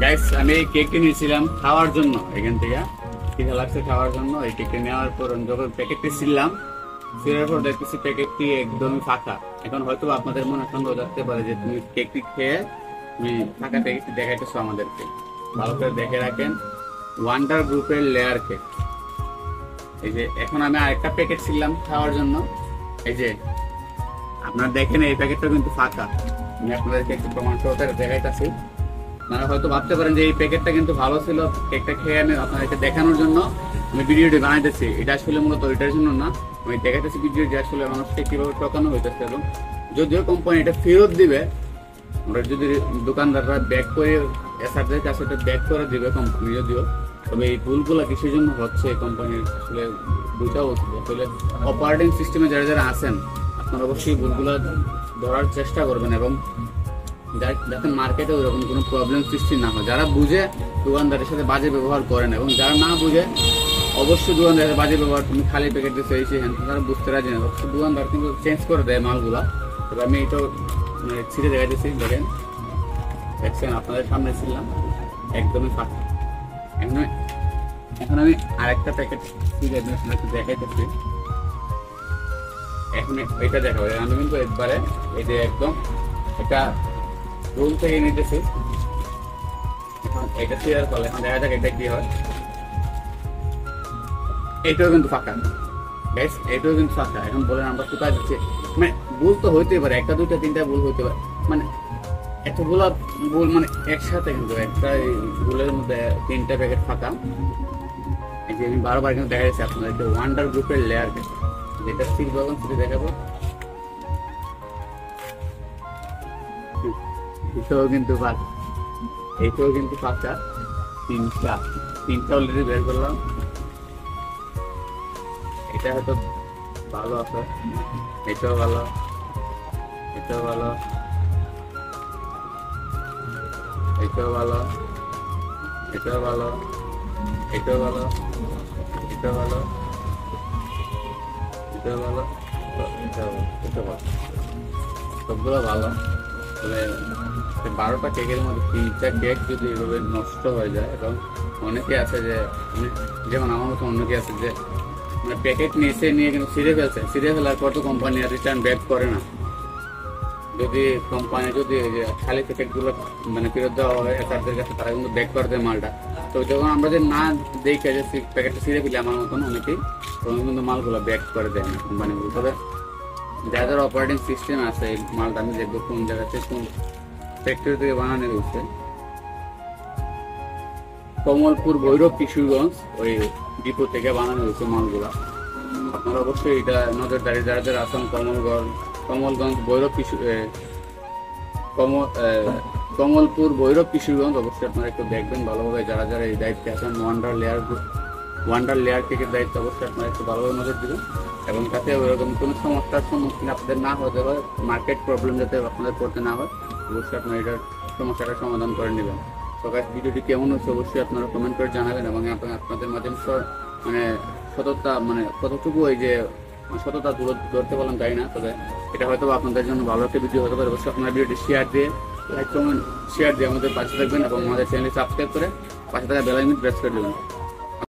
Guys, আমি এই কেকটি নিয়েছিলাম খাওয়ার জন্য এখান থেকে। খিদে লাগছে খাওয়ার জন্য। এই কেকটি নেওয়ার পর আমি যখন প্যাকেটটি ছিলাম, ছিলার পর দেখতেছি প্যাকেটটি একদমই ফাঁকা। এখন হয়তো আপনাদের মনে সন্দেহ থাকতে পারে যে তুমি কেকটি খেয়ে তুমি ফাঁকা প্যাকেটটি দেখাইতেছো আমাদেরকে। ভালো করে দেখে রাখেন, ওয়ান্ডার গ্রুপের লেয়ার কেক। এই যে এখন আমি আরেকটা প্যাকেট ছিলাম খাওয়ার জন্য। এই যে আপনারা দেখেন, এই প্যাকেটটা কিন্তু ফাঁকা। আমি আপনাদেরকে একটু প্রমাণ সহকারে দেখাইতেছি। আপনারা হয়তো ভাবতে পারেন যে এই প্যাকেটটা কিন্তু ভালো ছিল, কেকটা খেয়ে আমি আপনাদেরকে দেখানোর জন্য আমি ভিডিওটি বানাইতেছি। এটা আসলে মূলত ওইটার জন্য না, আমি দেখাইতেছি ভিডিওটি আসলে মানুষকে কিভাবে ঠকানো হইতেছে। এবং যদিও কোম্পানি এটা ফেরত দিবে, আমরা যদি দোকানদাররা ব্যাক করে এসআরদের কাছে এটা ব্যাক করে দিবে কোম্পানি যদিও, তবে এই ভুলগুলো কিসের জন্য হচ্ছে এই কোম্পানির আসলে বুঝা উচিত। আসলে অপারেটিং সিস্টেমে যারা যারা আছেন, আপনারা অবশ্যই ভুলগুলো ধরার চেষ্টা করবেন এবং যাতে মার্কেটে ওইরকম কোনো প্রবলেম সৃষ্টি না হয়। যারা বুঝে দোকানদারের সাথে বাজে ব্যবহার করেন, এবং যারা না বুঝে অবশ্যই দোকানদারের সাথে বাজে ব্যবহার, তুমি খালি প্যাকেট দিয়ে চেয়েছি হ্যাঁ, তারা বুঝতে রাজি না। অবশ্যই দোকানদার কিন্তু চেঞ্জ করে দেয় মালগুলা। তবে আমি এটা ছিঁড়ে দেখাইতেছি, দেখেন, দেখছেন আপনাদের সামনে ছিলাম একদমই ফাঁকা। এখন আমি আরেকটা প্যাকেট ছিঁড়ে একটু দেখাইতেছি। এখন এটা দেখাবো। আমি কিন্তু একবারে এই যে একদম এটা রুল থেকে নিতেছি। এখন এটা শেয়ার করলে এখন দেখা যাক এটা কি হয়। এটাও কিন্তু ফাঁকা গাইস, এটাও কিন্তু ফাঁকা। এখন বলেন আমরা কোথায় যাচ্ছি? মানে ভুল তো হইতেই পারে, একটা দুইটা তিনটা ভুল হইতে পারে, মানে এতগুলো ভুল মানে একসাথে, কিন্তু একটা ভুলের মধ্যে তিনটা প্যাকেট ফাঁকা। এই যে আমি বারবার কিন্তু দেখা যাচ্ছে আপনাদেরকে ওয়ান্ডার গ্রুপের লেয়ার কেক, যেটা শিখবো এখন সেটা দেখাবো। এটাও কিন্তু ফাঁকা, এইটাও কিন্তু ফাঁকা। তিনটা অলরেডি বের করলাম। এটা হয়তো ভালো আছে, এটাও ভালো, এটাও ভালো, এটাও ভালো, এটাও ভালো, এটাও ভালো, এটাও ভালো, এটাও ভালো, এটাও ভালো, সবগুলো ভালো। তবে 12টা কেকের মধ্যে 3টা কেক যদি এভাবে নষ্ট হয়ে যায়, এবং অনেকে আছে যে যেমন আমার মতো অনেকে আছে যে মানে প্যাকেট নিয়ে কিন্তু ছিঁড়ে ফেলছে। ছিঁড়ে ফেলার পর তো কোম্পানি আর রিটার্ন ব্যাক করে না। যদি কোম্পানি যদি খালি প্যাকেটগুলো মানে ফেরত দেওয়া হয় তাদের কাছে, তারা কিন্তু ব্যাক করে দেয় মালটা। তো যখন আমরা যে না দেখে যে প্যাকেটটা ছিঁড়ে ফেলি আমার মতন অনেকেই, তখন কিন্তু মালগুলো ব্যাক করে দেয় না কোম্পানিগুলো। তবে যাদের অপারেটিং সিস্টেম আছে, এই মালটা আমি দেখবো কোন জায়গাতে কোন ফ্যাক্টরি থেকে বানানো হচ্ছে। কমলপুর, ভৈরব, কিশোরগঞ্জ ওই ডিপো থেকে বানানো হয়েছে মালগুলা। আপনারা অবশ্যই এটা নজরদারি যারা যারা আছেন, কমলগঞ্জ, ভৈরব, কমলপুর, ভৈরব, কিশোরগঞ্জ, অবশ্যই আপনারা একটু দেখবেন ভালোভাবে। যারা যারা এই দায়িত্বে আছেন, ওয়ান্ডার লেয়ার কেকের দায়িত্ব, অবশ্যই আপনারা একটু ভালোভাবে নজর দেবেন এবং তাতে ওইরকম কোনো সমস্যার সম্মুখীন আপনাদের না হতে হয়, মার্কেট প্রবলেম যাতে আপনাদের করতে না হয়, অবশ্যই আপনারা এটার সমস্যাটা সমাধান করে নেবেন। তো গাইস, ভিডিওটি কেমন হচ্ছে অবশ্যই আপনারা কমেন্ট করে জানাবেন এবং আপনাদের মাধ্যমে মানে সততা মানে কতটুকু ওই যে সততা ধরতে পারলাম জানি না। তবে এটা হয়তো আপনাদের জন্য ভালো একটা ভিডিও হতে পারে। অবশ্যই আপনারা ভিডিওটি শেয়ার দিয়ে লাইক কমেন্ট শেয়ার দিয়ে আমাদের পাশে থাকবেন এবং আমাদের চ্যানেলটি সাবস্ক্রাইব করে পাশে থাকা বেল আইকন প্রেস করে দেবেন।